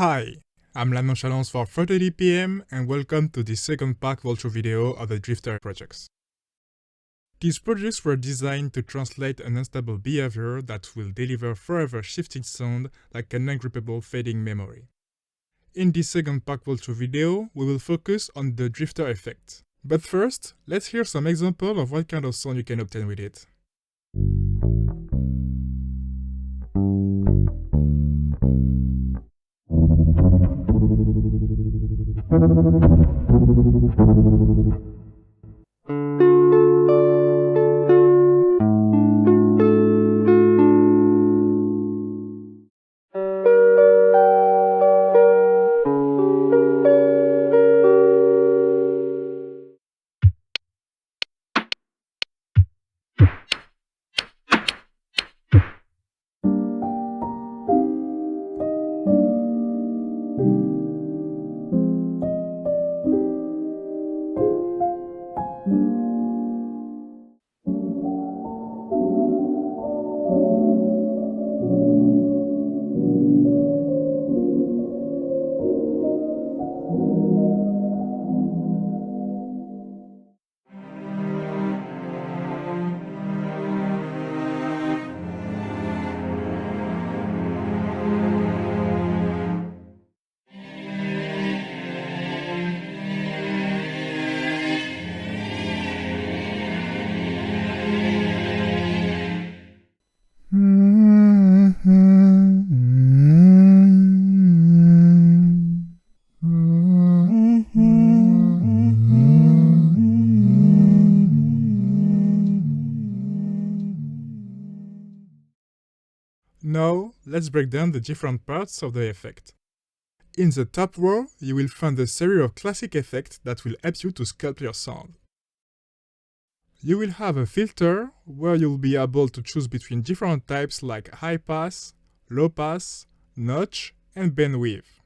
Hi, I'm La Nonchalance for 4:30 PM and welcome to the second pack walkthrough video of the Drifter projects. These projects were designed to translate an unstable behavior that will deliver forever shifting sound like an ungraspable fading memory. In this second pack walkthrough video, we will focus on the drifter effect. But first, let's hear some examples of what kind of sound you can obtain with it. Now, let's break down the different parts of the effect. In the top row, you will find a series of classic effects that will help you to sculpt your sound. You will have a filter where you'll be able to choose between different types like high pass, low pass, notch, and bandwidth.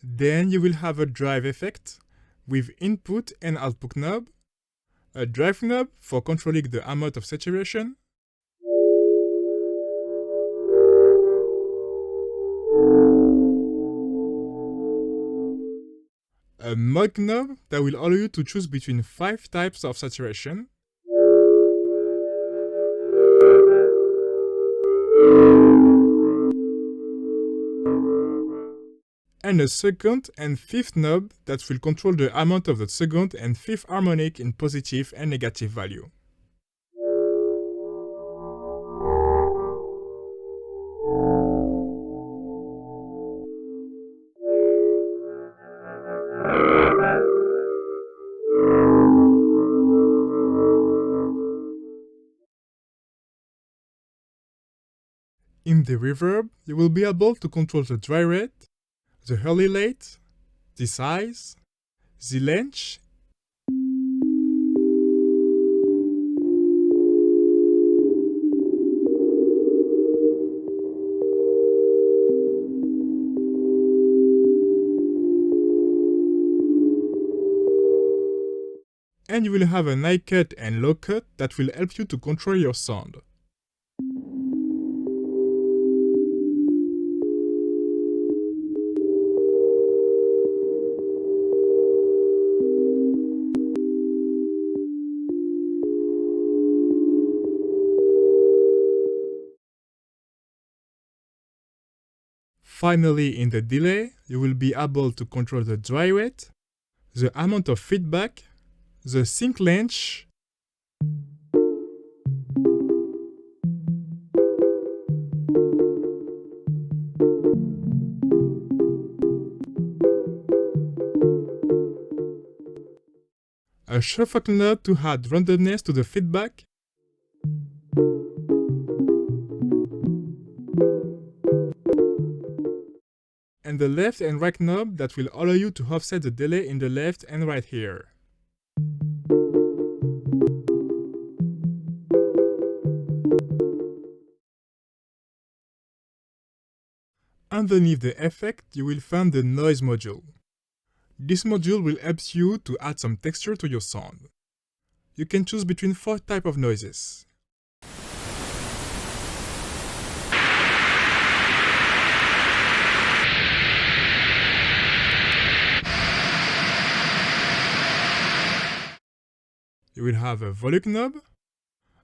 Then you will have a drive effect with input and output knob, a drive knob for controlling the amount of saturation, a mode knob that will allow you to choose between 5 types of saturation, and a second and fifth knob that will control the amount of the second and fifth harmonic in positive and negative value. In the reverb, you will be able to control the dry rate, the early late, the size, the length, and you will have an high cut and low cut that will help you to control your sound. Finally, in the delay, you will be able to control the dry rate, the amount of feedback, the sync length, a shuffle knob to add randomness to the feedback, and the left and right knob that will allow you to offset the delay in the left and right here. Underneath the effect, you will find the noise module. This module will help you to add some texture to your sound. You can choose between 4 types of noises. You will have a volume knob,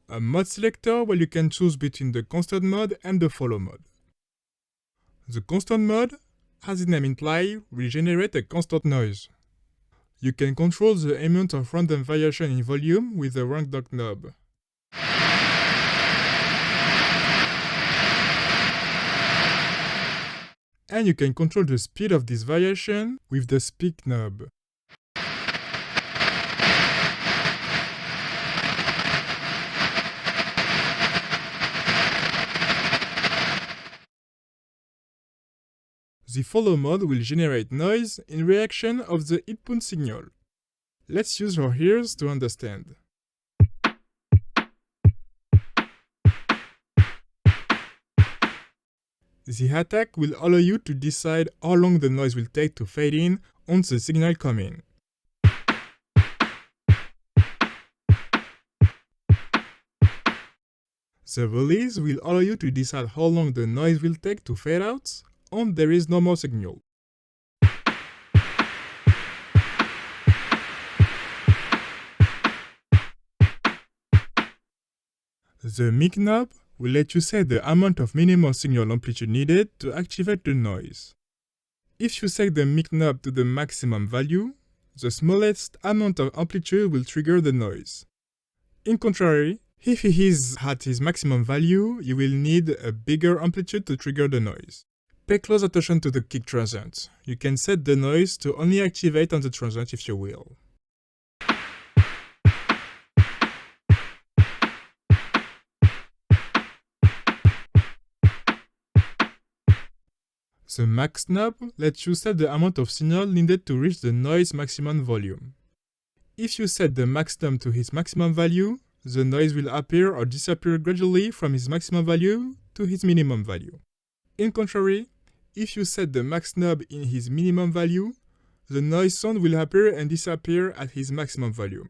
a mode selector where you can choose between the constant mode and the follow mode. The constant mode, as its name implies, will generate a constant noise. You can control the amount of random variation in volume with the rank dot knob. And you can control the speed of this variation with the speak knob. The follow mode will generate noise in reaction of the input signal. Let's use our ears to understand. The attack will allow you to decide how long the noise will take to fade in once the signal comes in. The release will allow you to decide how long the noise will take to fade out once there is no more signal. The mic knob will let you set the amount of minimum signal amplitude needed to activate the noise. If you set the mic knob to the maximum value, the smallest amount of amplitude will trigger the noise. In contrary, if he is at his maximum value, you will need a bigger amplitude to trigger the noise. Pay close attention to the kick transient. You can set the noise to only activate on the transient if you will. The max knob lets you set the amount of signal needed to reach the noise maximum volume. If you set the max knob to its maximum value, the noise will appear or disappear gradually from its maximum value to its minimum value. In contrary, if you set the max knob in its minimum value, the noise sound will appear and disappear at its maximum volume.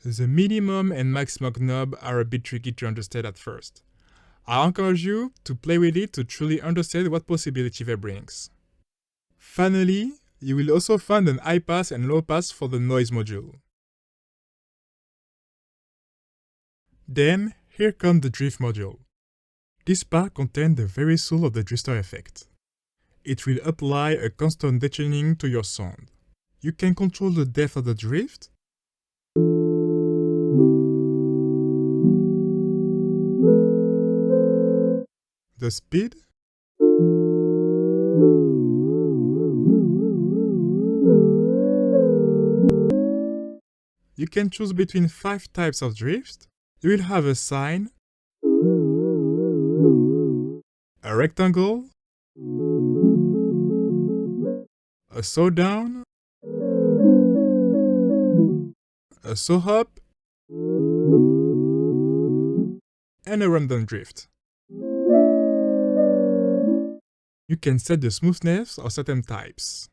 The minimum and maximum knob are a bit tricky to understand at first. I encourage you to play with it to truly understand what possibility they brings. Finally, you will also find an high pass and low pass for the noise module. Then, here comes the drift module. This part contains the very soul of the drifter effect. It will apply a constant detuning to your sound. You can control the depth of the drift, the speed, you can choose between 5 types of drift. You will have a sine, a rectangle, a saw down, a saw up, and a random drift. You can set the smoothness of certain types.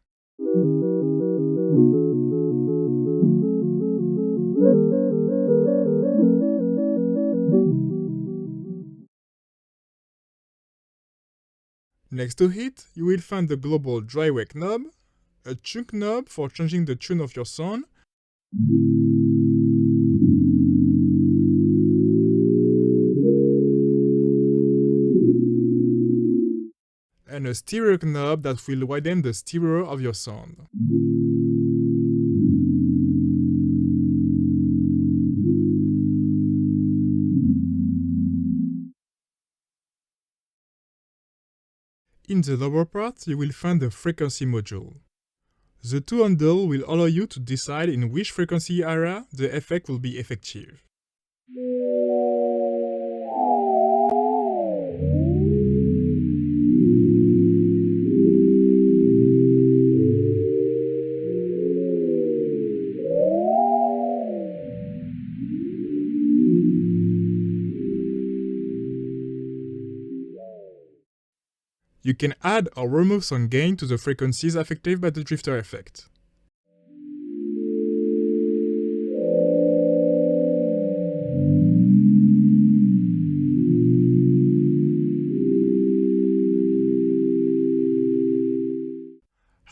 Next to it, you will find the global dry wake knob, a chunk knob for changing the tune of your sound, and a stereo knob that will widen the stereo of your sound. In the lower part, you will find the frequency module. The two handles will allow you to decide in which frequency area the effect will be effective. You can add or remove some gain to the frequencies affected by the drifter effect.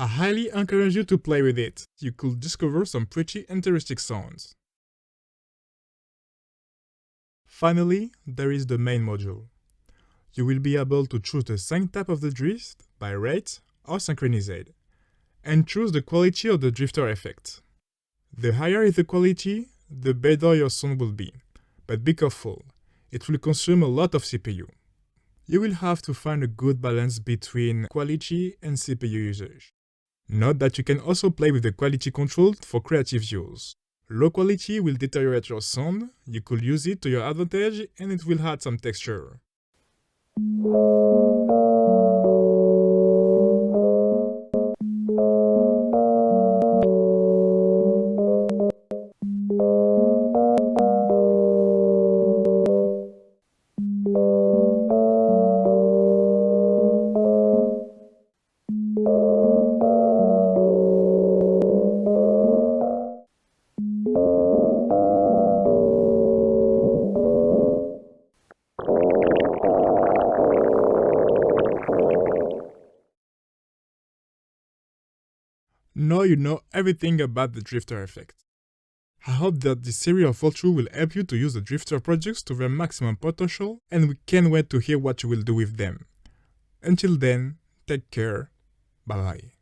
highly encourage you to play with it. You could discover some pretty interesting sounds. Finally, there is the main module. You will be able to choose the sync type of the drift by rate or synchronized, and choose the quality of the drifter effect. The higher is the quality, the better your sound will be, but be careful, it will consume a lot of CPU. You will have to find a good balance between quality and CPU usage. Note that you can also play with the quality control for creative use. Low quality will deteriorate your sound, you could use it to your advantage and it will add some texture. Now you know everything about the drifter effect. I hope that this series of walkthroughs will help you to use the drifter projects to their maximum potential, and we can't wait to hear what you will do with them. Until then, take care, bye bye.